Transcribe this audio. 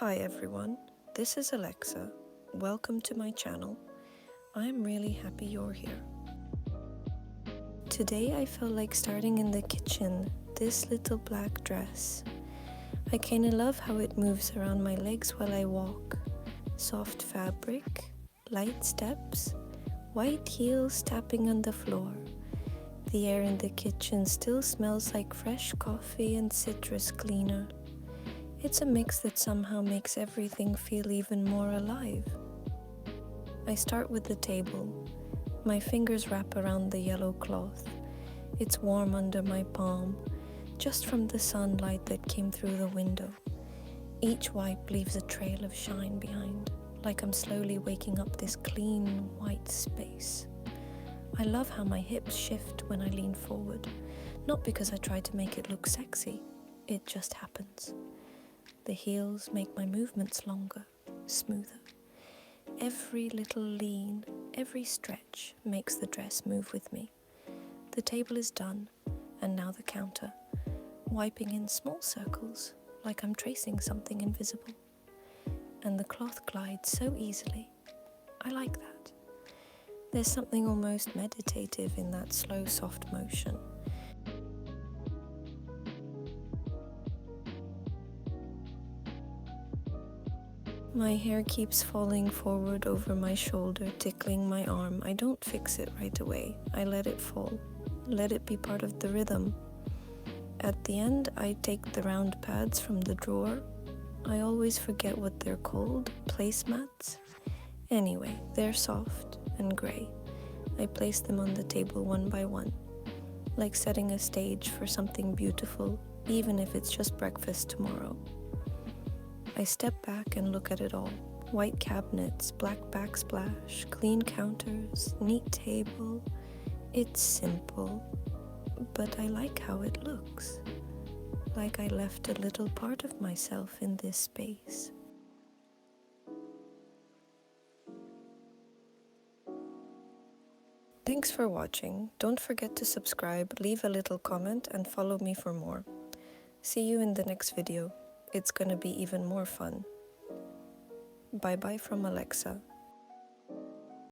Hi everyone, this is Alexa. Welcome to my channel. I'm really happy you're here. Today I felt like starting in the kitchen, this little black dress. I kinda love how it moves around my legs while I walk. Soft fabric, light steps, white heels tapping on the floor. The air in the kitchen still smells like fresh coffee and citrus cleaner. It's a mix that somehow makes everything feel even more alive. I start with the table. My fingers wrap around the yellow cloth. It's warm under my palm, just from the sunlight that came through the window. Each wipe leaves a trail of shine behind, like I'm slowly waking up this clean, white space. I love how my hips shift when I lean forward, not because I try to make it look sexy, it just happens. The heels make my movements longer, smoother. Every little lean, every stretch makes the dress move with me. The table is done, and now the counter, wiping in small circles like I'm tracing something invisible. And the cloth glides so easily. I like that. There's something almost meditative in that slow, soft motion. My hair keeps falling forward over my shoulder, tickling my arm. I don't fix it right away. I let it fall. Let it be part of the rhythm. At the end, I take the round pads from the drawer. I always forget what they're called. Placemats? Anyway, they're soft and grey. I place them on the table one by one, like setting a stage for something beautiful, even if it's just breakfast tomorrow. I step back and look at it all. White cabinets, black backsplash, clean counters, neat table. It's simple, but I like how it looks. Like I left a little part of myself in this space. Thanks for watching. Don't forget to subscribe, leave a little comment, and follow me for more. See you in the next video. It's gonna be even more fun. Bye bye from Alexa.